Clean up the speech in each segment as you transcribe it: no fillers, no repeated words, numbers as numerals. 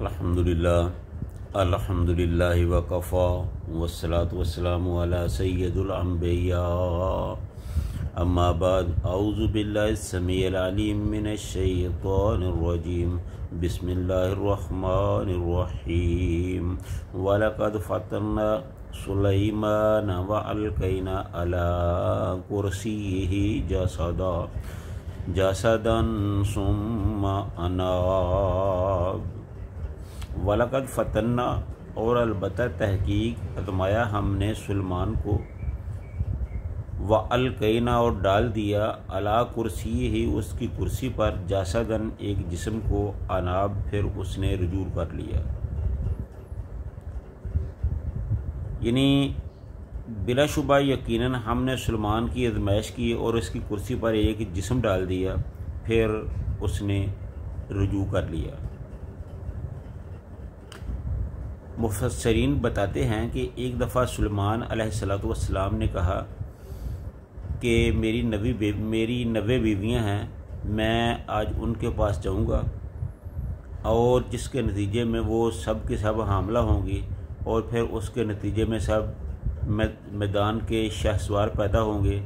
الحمدللہ وکفا والصلاة والسلام علی سید الانبیاء اما بعد اعوذ باللہ السمیع العلیم من الشیطان الرجیم بسم اللہ الرحمن الرحیم وَلَقَدْ فَتَنَّا سُلَيْمَانَ وَأَلْقَيْنَا عَلَى كُرْسِيِّهِ جَسَدًا ثُمَّ أَنَابَ وَلَقَدْ فَتَنَّا اور البتہ تحقیق آزمایا ہم نے سلیمان کو، وَأَلْقَيْنَا اور ڈال دیا، عَلَىٰ كُرْسِيِّهِ اس کی کرسی پر، جَسَدًا ایک جسم کو، اناب پھر اس نے رجوع کر لیا، یعنی بلا شبہ یقیناً ہم نے سلیمان کی آزمائش کی اور اس کی کرسی پر ایک جسم ڈال دیا، پھر اس نے رجوع کر لیا۔ مفسرین بتاتے ہیں کہ ایک دفعہ سلیمان علیہ السلام نے کہا کہ میری 90 بیویاں ہیں، میں آج ان کے پاس جاؤں گا اور جس کے نتیجے میں وہ سب کے سب حاملہ ہوں گی، اور پھر اس کے نتیجے میں سب میدان کے شہسوار پیدا ہوں گے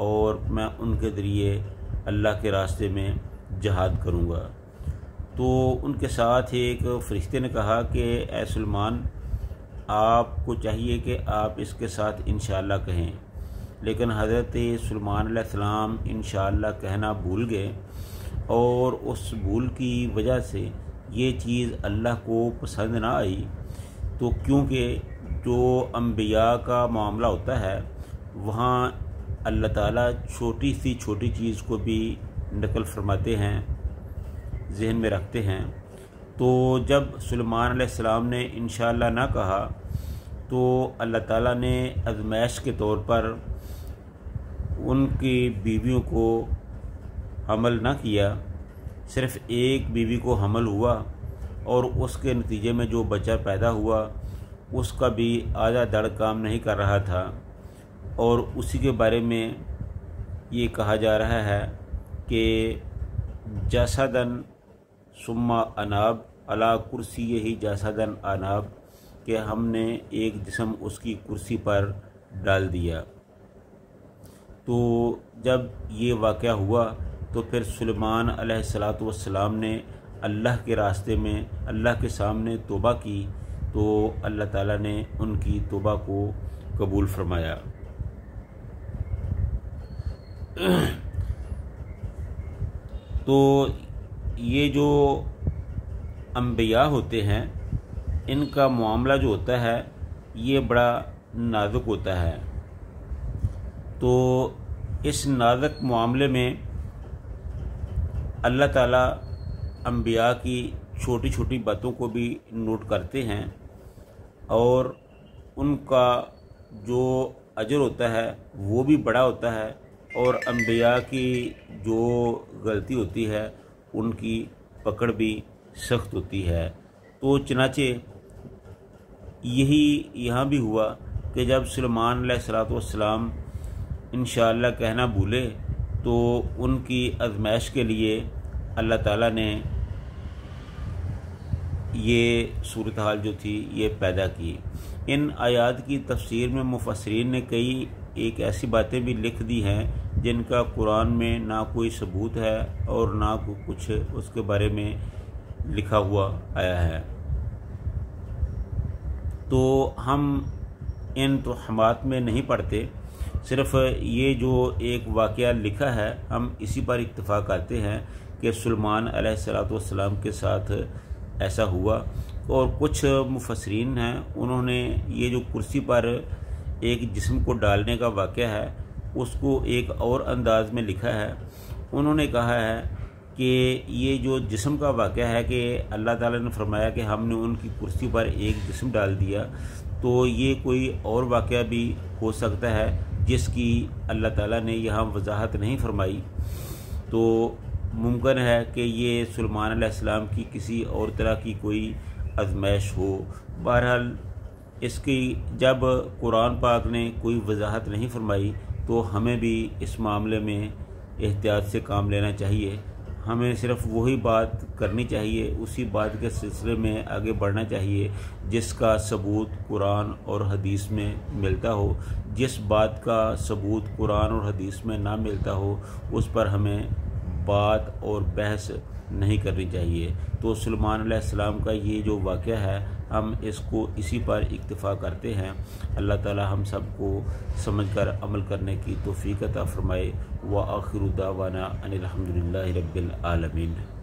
اور میں ان کے ذریعے اللہ کے راستے میں جہاد کروں گا۔ تو ان کے ساتھ ایک فرشتے نے کہا کہ اے سلیمان، آپ کو چاہیے کہ آپ اس کے ساتھ انشاءاللہ کہیں، لیکن حضرت سلیمان علیہ السلام انشاءاللہ کہنا بھول گئے، اور اس بھول کی وجہ سے یہ چیز اللہ کو پسند نہ آئی۔ تو کیونکہ جو انبیاء کا معاملہ ہوتا ہے وہاں اللہ تعالیٰ چھوٹی سی چھوٹی چیز کو بھی نقل فرماتے ہیں، ذہن میں رکھتے ہیں۔ تو جب سلیمان علیہ السلام نے انشاءاللہ نہ کہا تو اللہ تعالیٰ نے آزمائش کے طور پر ان کی بیویوں کو حمل نہ کیا، صرف ایک بیوی کو حمل ہوا، اور اس کے نتیجے میں جو بچہ پیدا ہوا اس کا بھی آدھا دڑ کام نہیں کر رہا تھا، اور اسی کے بارے میں یہ کہا جا رہا ہے کہ جسدً ثم اناب علی کرسیہ جسدً اناب، کہ ہم نے ایک جسم اس کی کرسی پر ڈال دیا۔ تو جب یہ واقعہ ہوا تو پھر سلیمان علیہ السلام نے اللہ کے راستے میں اللہ کے سامنے توبہ کی، تو اللہ تعالیٰ نے ان کی توبہ کو قبول فرمایا۔ تو یہ جو انبیاء ہوتے ہیں ان کا معاملہ جو ہوتا ہے یہ بڑا نازک ہوتا ہے، تو اس نازک معاملے میں اللہ تعالیٰ انبیاء کی چھوٹی چھوٹی باتوں کو بھی نوٹ کرتے ہیں، اور ان کا جو اجر ہوتا ہے وہ بھی بڑا ہوتا ہے، اور انبیاء کی جو غلطی ہوتی ہے ان کی پکڑ بھی سخت ہوتی ہے۔ تو چنانچہ یہی یہاں بھی ہوا کہ جب سلیمان علیہ السلام انشاءاللہ کہنا بھولے تو ان کی آزمائش کے لیے اللہ تعالیٰ نے یہ صورتحال جو تھی یہ پیدا کی۔ ان آیات کی تفسیر میں مفسرین نے کئی ایک ایسی باتیں بھی لکھ دی ہیں جن کا قرآن میں نہ کوئی ثبوت ہے اور نہ کچھ اس کے بارے میں لکھا ہوا آیا ہے۔ تو ہم ان توہمات میں نہیں پڑتے، صرف یہ جو ایک واقعہ لکھا ہے ہم اسی پر اتفاق کرتے ہیں کہ سلیمان علیہ السلام کے ساتھ ایسا ہوا۔ اور کچھ مفسرین ہیں انہوں نے یہ جو کرسی پر ایک جسم کو ڈالنے کا واقعہ ہے اس کو ایک اور انداز میں لکھا ہے۔ انہوں نے کہا ہے کہ یہ جو جسم کا واقعہ ہے کہ اللہ تعالیٰ نے فرمایا کہ ہم نے ان کی کرسی پر ایک جسم ڈال دیا، تو یہ کوئی اور واقعہ بھی ہو سکتا ہے جس کی اللہ تعالیٰ نے یہاں وضاحت نہیں فرمائی۔ تو ممکن ہے کہ یہ سلیمان علیہ السلام کی کسی اور طرح کی کوئی آزمائش ہو۔ بہرحال اس کی جب قرآن پاک نے کوئی وضاحت نہیں فرمائی تو ہمیں بھی اس معاملے میں احتیاط سے کام لینا چاہیے۔ ہمیں صرف وہی بات کرنی چاہیے، اسی بات کے سلسلے میں آگے بڑھنا چاہیے جس کا ثبوت قرآن اور حدیث میں ملتا ہو۔ جس بات کا ثبوت قرآن اور حدیث میں نہ ملتا ہو اس پر ہمیں بات اور بحث نہیں کرنی چاہیے۔ تو سلیمان علیہ السلام کا یہ جو واقعہ ہے ہم اس کو اسی پر اکتفا کرتے ہیں۔ اللہ تعالی ہم سب کو سمجھ کر عمل کرنے کی توفیق عطا فرمائے۔ وآخر دعوانا ان الحمد للہ رب العالمین۔